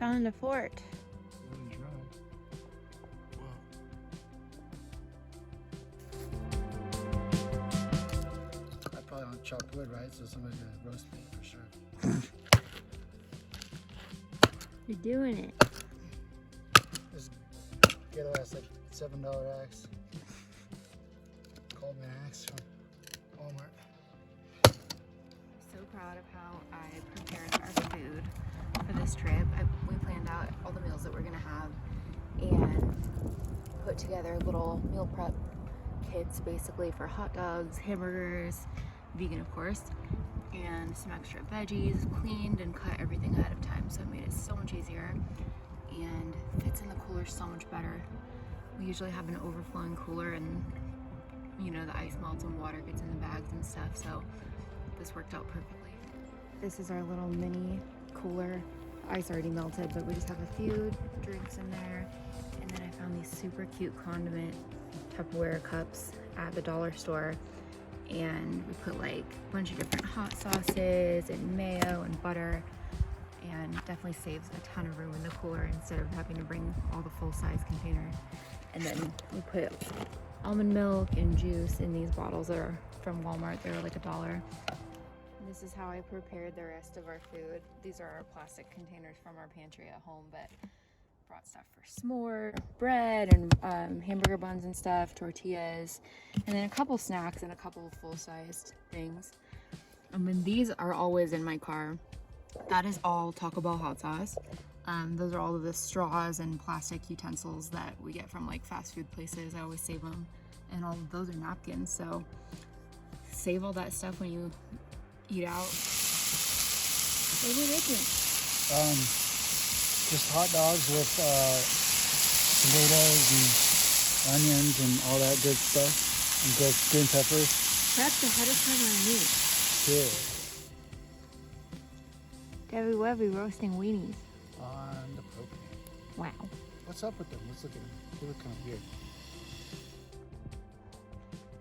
found a fort. I probably don't chop wood, right? So somebody's gonna roast me for sure. You're doing it. Just get a last like $7 axe. Called me an axe from Walmart. So proud of how I prepared our food for this trip. We planned out all the meals that we're gonna have and put together little meal prep kits basically for hot dogs, hamburgers, vegan of course, and some extra veggies, cleaned and cut everything ahead of time, so it made it so much easier and fits in the cooler so much better. We usually have an overflowing cooler and you know the ice melts and water gets in the bags and stuff, so this worked out perfectly. This is our little mini cooler. Ice already melted, but we just have a few drinks in there, and then I found these super cute condiment Tupperware cups at the dollar store, and we put like a bunch of different hot sauces and mayo and butter, and definitely saves a ton of room in the cooler instead of having to bring all the full-size container. And then we put almond milk and juice in these bottles that are from Walmart. They're like $1. This is how I prepared the rest of our food. These are our plastic containers from our pantry at home, but brought stuff for s'more, bread and hamburger buns and stuff, tortillas, and then a couple snacks and a couple full-sized things. And then these are always in my car. That is all Taco Bell hot sauce. Those are all of the straws and plastic utensils that we get from like fast food places. I always save them. And all of those are napkins, so save all that stuff when you eat out. What are you making? Just hot dogs with tomatoes and onions and all that good stuff, and green peppers. Prepped ahead of time on meat. Good. Debbie Webby roasting weenies. On the propane. Wow. What's up with them? Let's look at them. They look kind of weird.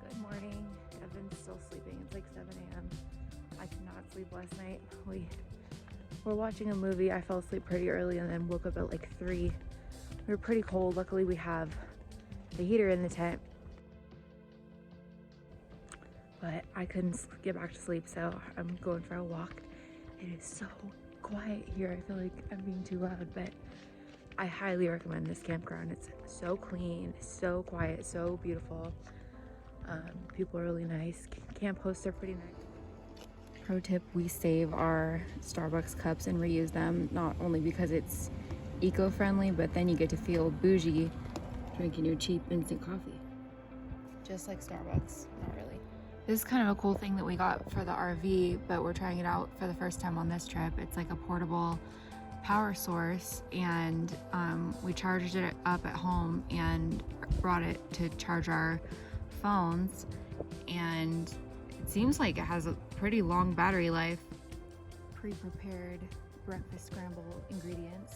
Good morning. Devin's still sleeping. It's like 7 a.m. I could not sleep last night. We were watching a movie. I fell asleep pretty early and then woke up at like 3. We were pretty cold. Luckily we have the heater in the tent. But I couldn't get back to sleep, so I'm going for a walk. It is so quiet here. I feel like I'm being too loud, but I highly recommend this campground. It's so clean, so quiet, so beautiful. People are really nice. Camp hosts are pretty nice. Pro tip, we save our Starbucks cups and reuse them, not only because it's eco-friendly, but then you get to feel bougie drinking your cheap instant coffee. Just like Starbucks, not really. This is kind of a cool thing that we got for the RV, but we're trying it out for the first time on this trip. It's like a portable power source, and we charged it up at home and brought it to charge our phones, and it seems like it has a pretty long battery life. Pre-prepared breakfast scramble ingredients.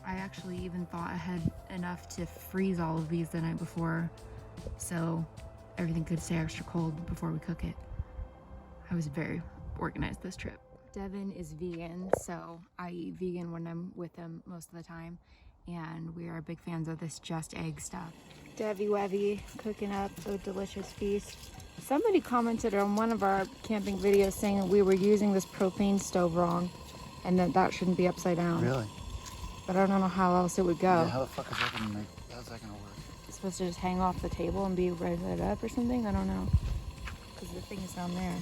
I actually even thought I had enough to freeze all of these the night before, so everything could stay extra cold before we cook it. I was very organized this trip. Devin is vegan, so I eat vegan when I'm with him most of the time, and we are big fans of this Just Egg stuff. Debbie Webby cooking up a delicious feast. Somebody commented on one of our camping videos saying that we were using this propane stove wrong and that shouldn't be upside down. Really? But I don't know how else it would go. Yeah, how the fuck is that gonna how's that gonna work? It's supposed to just hang off the table and be right up or something? I don't know. Because the thing is down there.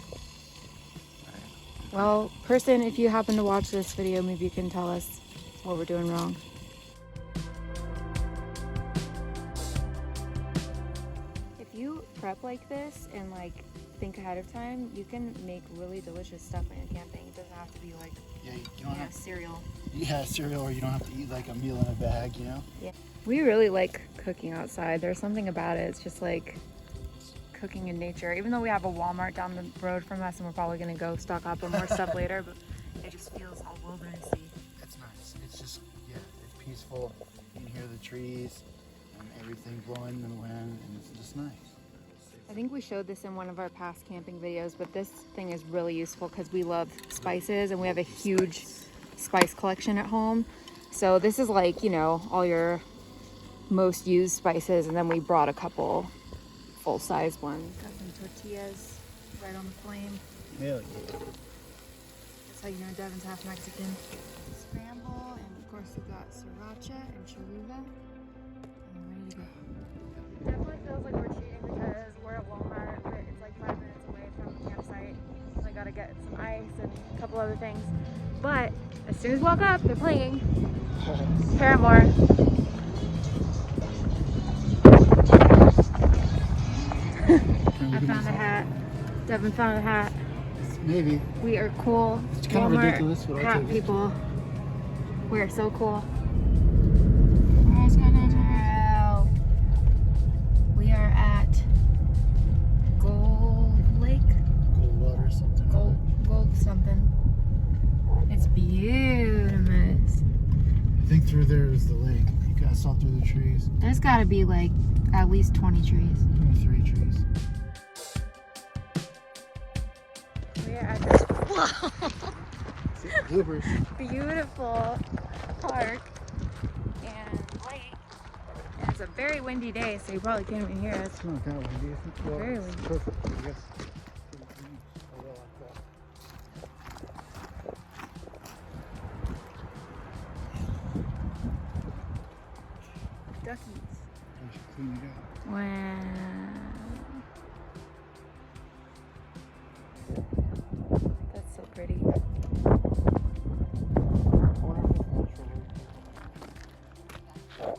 Well, person, if you happen to watch this video, maybe you can tell us what we're doing wrong. If you prep like this and like think ahead of time, you can make really delicious stuff when you're camping. It doesn't have to be like You don't have cereal. Yeah, cereal, or you don't have to eat like a meal in a bag, you know? Yeah. We really like cooking outside. There's something about it. It's just like cooking in nature. Even though we have a Walmart down the road from us and we're probably gonna go stock up on more stuff later, but it just feels all wildernessy. It's nice. It's just, yeah, it's peaceful. You can hear the trees and everything blowing in the wind, and it's just nice. I think we showed this in one of our past camping videos, but this thing is really useful because we love spices and we have a huge spice collection at home. So this is like, you know, all your most used spices, and then we brought a couple full-size ones. Got some tortillas right on the flame. Hell yeah. That's how you know Devin's half Mexican. Scramble, and of course we got sriracha and chalupa. And we're ready to go. Definitely feels like we're cheating because we're at Walmart, but it's like 5 minutes away from the campsite. So I gotta get some ice and a couple other things. But as soon as we walk up, they're playing Paramore. I found a hat. Devin found a hat. Maybe. We are cool. It's kind of ridiculous, but I'll hat take it. people. We are so cool. We are at Gold Lake. Cold water or something. Gold something. It's beautiful. I think through there is the lake. You guys saw through the trees. There's got to be like at least 20 trees. 3 trees. We're at this Bloopers. beautiful park and lake. And it's a very windy day, so you probably can't even hear us. It's not that windy. I think well, Very it's windy. perfect, I guess. Oh, well, like that. Duckies. I should clean it up. Wow. That's so pretty.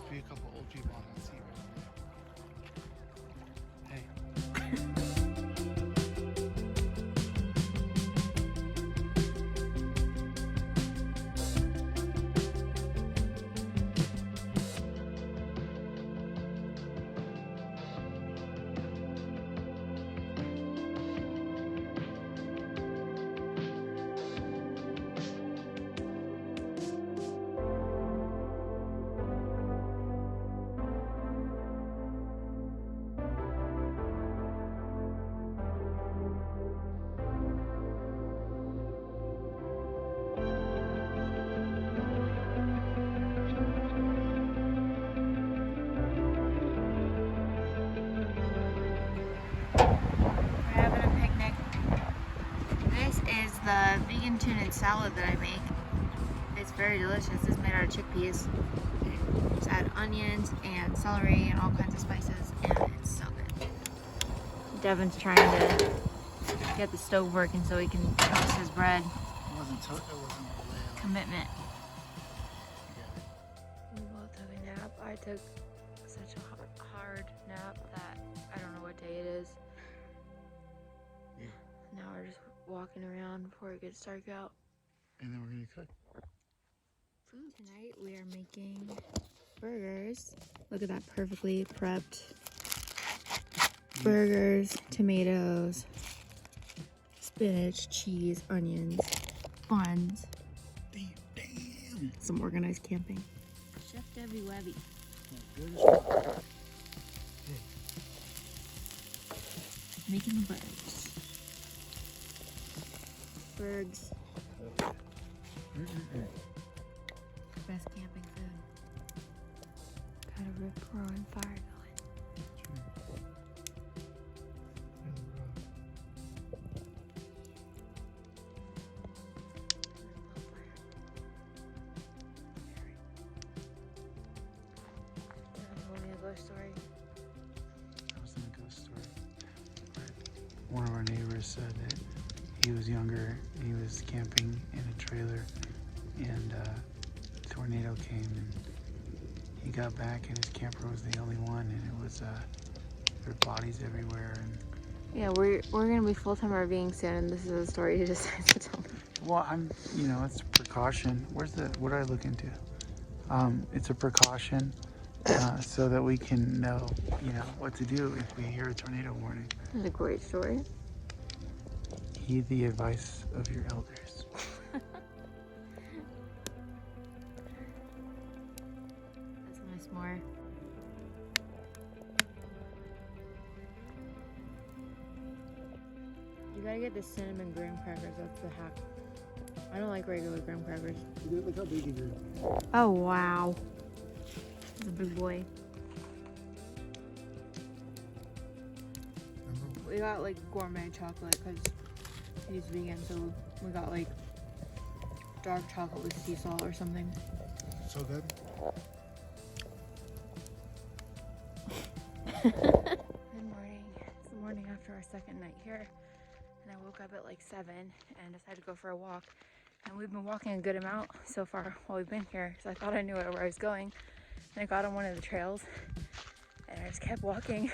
Be a couple old people on that seat right there. Hey. We're having a picnic. This is the vegan tuna salad that I make. It's very delicious. It's made out of chickpeas. Just add onions and celery and all kinds of spices, and it's so good. Devin's trying to get the stove working so he can toast his bread. It wasn't it wasn't a layup. Commitment. You We both took a nap. I took such a hard nap that I don't know what day it is. Yeah. Now we're just walking around before it gets dark out. And then we're gonna cook. Food. Tonight we are making burgers. Look at that perfectly prepped burgers, tomatoes, spinach, cheese, onions, buns. Damn. Some organized camping. Chef Debbie Webby. Good as well. Making the burgers. Burgs. Best camping food. Got a rip roaring fire going. Told me a ghost story. I was in a ghost story. One of our neighbors said that he was younger, he was camping in a trailer, and a tornado came, and he got back, and his camper was the only one, and it was there were bodies everywhere. And Yeah, we're gonna be full-time RVing soon, and this is a story he decides to tell me. well, it's a precaution. What did I look into? It's a precaution so that we can know, what to do if we hear a tornado warning. That's a great story. Heed the advice of your elders. That's my s'more. You gotta get the cinnamon graham crackers, that's the hack. I don't like regular graham crackers. Look how big it is. Oh, wow. It's a big boy. We got like gourmet chocolate because he's vegan, so we got like dark chocolate with sea salt or something. So good. Good morning. It's the morning after our second night here, and I woke up at like 7 and decided to go for a walk. And we've been walking a good amount so far while we've been here, so I thought I knew where I was going. And I got on one of the trails, and I just kept walking,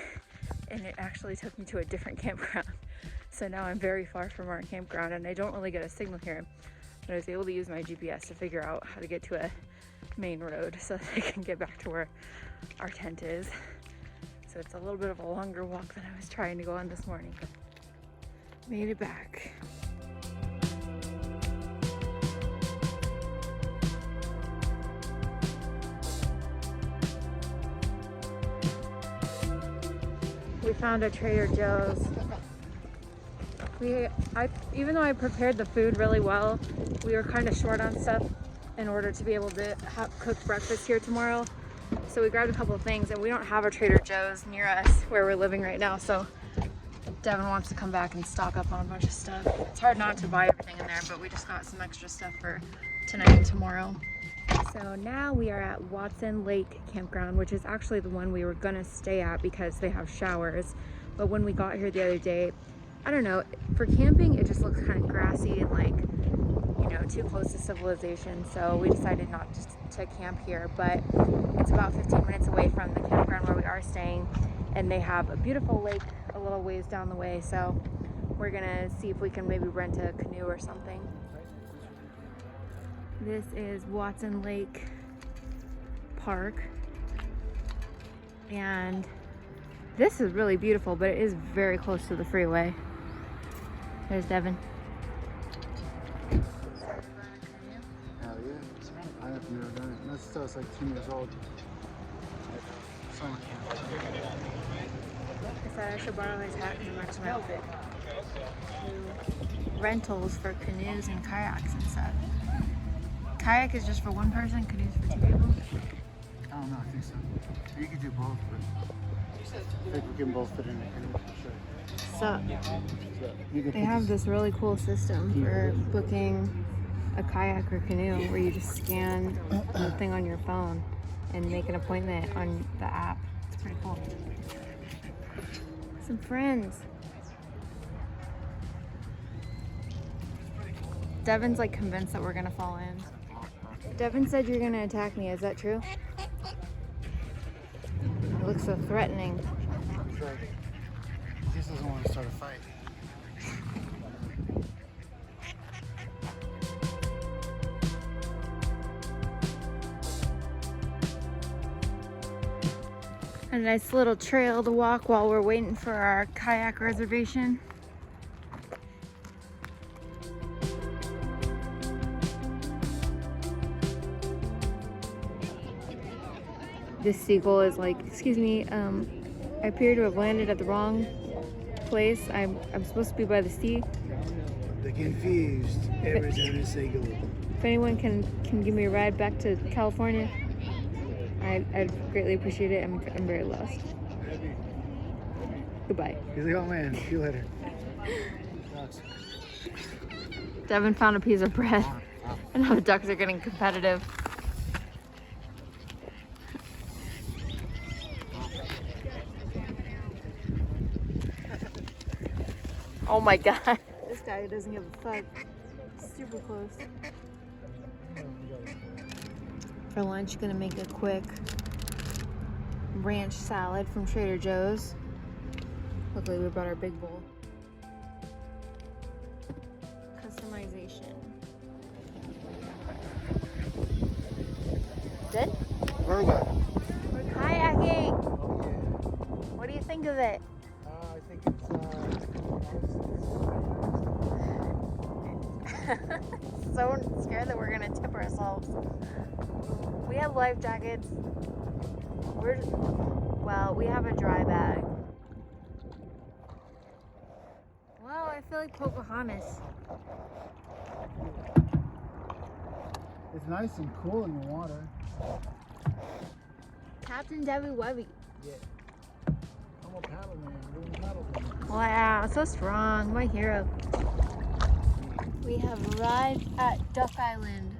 and it actually took me to a different campground. So now I'm very far from our campground, and I don't really get a signal here. But I was able to use my GPS to figure out how to get to a main road so that I can get back to where our tent is. So it's a little bit of a longer walk than I was trying to go on this morning, but made it back. We found a Trader Joe's. Even though I prepared the food really well, we were kind of short on stuff in order to be able to cook breakfast here tomorrow. So we grabbed a couple of things, and we don't have a Trader Joe's near us where we're living right now. So Devin wants to come back and stock up on a bunch of stuff. It's hard not to buy everything in there, but we just got some extra stuff for tonight and tomorrow. So now we are at Watson Lake Campground, which is actually the one we were gonna stay at because they have showers. But when we got here the other day, I don't know, for camping, it just looks kind of grassy and like, you know, too close to civilization. So we decided not to camp here, but it's about 15 minutes away from the campground where we are staying. And they have a beautiful lake a little ways down the way. So we're gonna see if we can maybe rent a canoe or something. This is Watson Lake Park, and this is really beautiful, but it is very close to the freeway. There's Devin. Hell yeah. I have never done it. That's still like 2 years old. Summer camp. I said I should borrow his hat and match my outfit. Rentals for canoes and kayaks and stuff. Kayak is just for one person, canoes for 2 people? I don't know, I think so. You could do both, but I think we can both fit in a canoe for sure. So, they have this really cool system for booking a kayak or canoe where you just scan the thing on your phone and make an appointment on the app. It's pretty cool. Some friends. Devin's like convinced that we're gonna fall in. Devin said you're gonna attack me, is that true? It looks so threatening. He just doesn't want to start a fight. A nice little trail to walk while we're waiting for our kayak reservation. This seagull is like, excuse me, I appear to have landed at the wrong place. I'm supposed to be by the sea. The confused Arizona seagull. If anyone can give me a ride back to California, I'd greatly appreciate it. I'm very lost. Goodbye. He's like, oh man, see you later. Devin found a piece of bread, and now the ducks are getting competitive. Oh my god. This guy doesn't give a fuck. Super close. For lunch, gonna make a quick ranch salad from Trader Joe's. Luckily, we brought our big bowl. Customization. Good? Very good. We're kayaking. What do you think of it? I think it's So scared that we're gonna tip ourselves. We have life jackets. Well, we have a dry bag. Well, I feel like Pocahontas. It's nice and cool in the water. Captain Debbie Webby. Yeah. I'm a paddle man. We're in paddle man. Wow, so strong. My hero. We have arrived at Duck Island.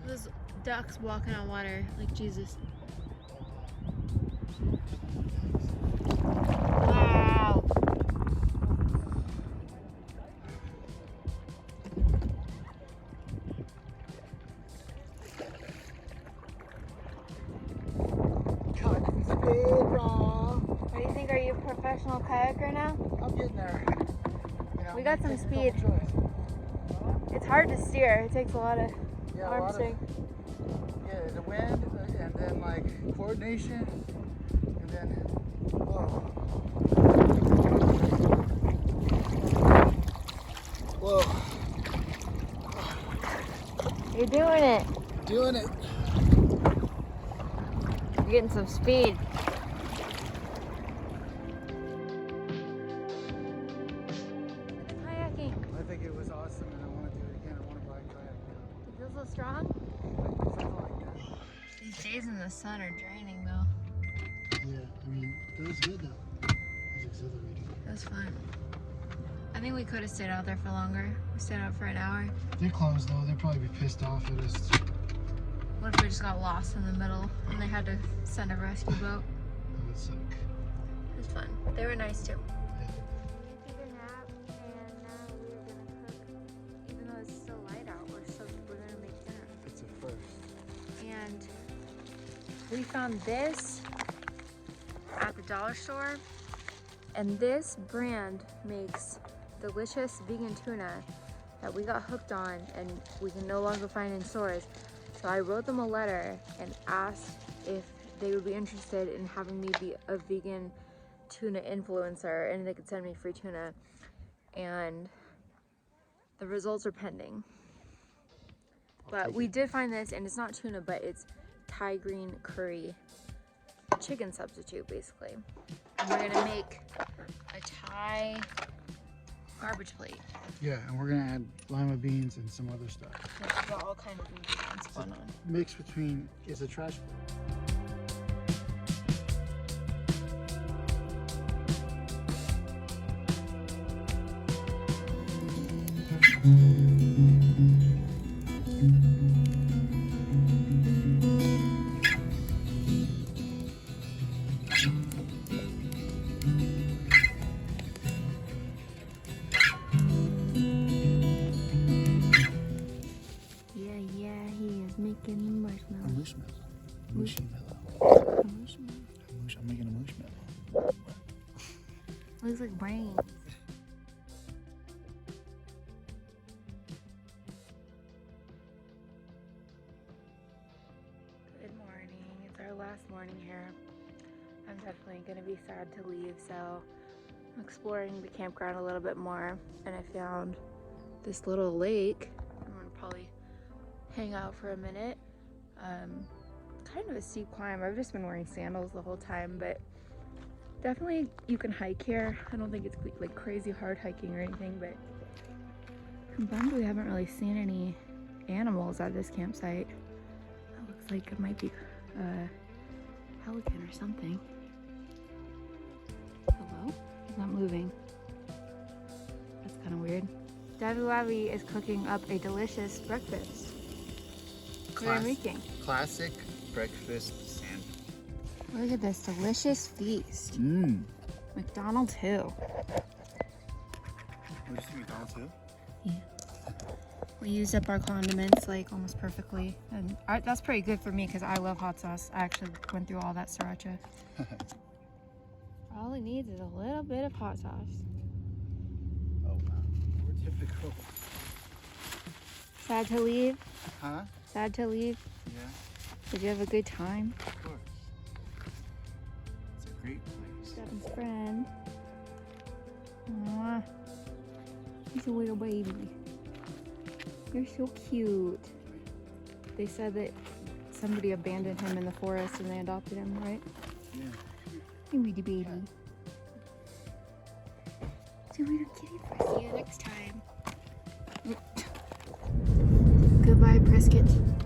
Those ducks walking on water like Jesus. Wow. What do you think? Are you a professional kayaker now? I'm getting there. You know, We got some take a speed. couple tries. It's hard to steer. It takes a lot of Yeah, a arm lot of, strength. yeah, the wind, and then like coordination, and then whoa. Whoa. You're doing it. Doing it. You're getting some speed. Kayaking. I think it was awesome, and I want to do it again. I want to buy a kayak now. You feel so strong? Something like that. These days in the sun are draining though. Yeah, I mean, that was good though. It was exhilarating. It was fun. I think we could have stayed out there for longer. We stayed out for an hour. They're closed though. They'd probably be pissed off at us. What if we just got lost in the middle and they had to send a rescue boat? That would suck. It was fun. They were nice too. Yeah. We took a nap and now we're gonna cook. Even though it's still light out, we're gonna make dinner. It's a first. And we found this at the dollar store, and this brand makes delicious vegan tuna that we got hooked on and we can no longer find in stores. So I wrote them a letter and asked if they would be interested in having me be a vegan tuna influencer and they could send me free tuna, and the results are pending. But we did find this, and it's not tuna, but it's Thai green curry chicken substitute, basically. And we're gonna make a Thai garbage plate. Yeah, and we're gonna add lima beans and some other stuff. We've got all kinds of ingredients going on. Mix between, it's a trash plate. Making the marshmallow. A marshmallow. I'm making a marshmallow. Looks like brains. Good morning. It's our last morning here. I'm definitely going to be sad to leave, so I'm exploring the campground a little bit more, and I found this little lake. I'm going to probably hang out for a minute. Kind of a steep climb. I've just been wearing sandals the whole time, but definitely you can hike here. I don't think it's like crazy hard hiking or anything, but I'm bummed we haven't really seen any animals at this campsite. It looks like it might be a pelican or something. Hello? He's not moving. That's kind of weird. Daddy Lavi is cooking up a delicious breakfast. What are you making? Classic breakfast sandwich. Look at this delicious feast. Mmm. McDonald's who? Would you say McDonald's too? Yeah. We used up our condiments like almost perfectly. And that's pretty good for me because I love hot sauce. I actually went through all that sriracha. All it needs is a little bit of hot sauce. Oh wow. We're typical. Sad to leave? Huh? Sad to leave? Yeah, Did you have a good time? of course. It's a great place. Devin's friend. Aww. He's a little baby. You're so cute. They said that somebody abandoned him in the forest and they adopted him, right? Yeah. Hey, wee baby. It's a little kitty. See you next time. Good by Prescott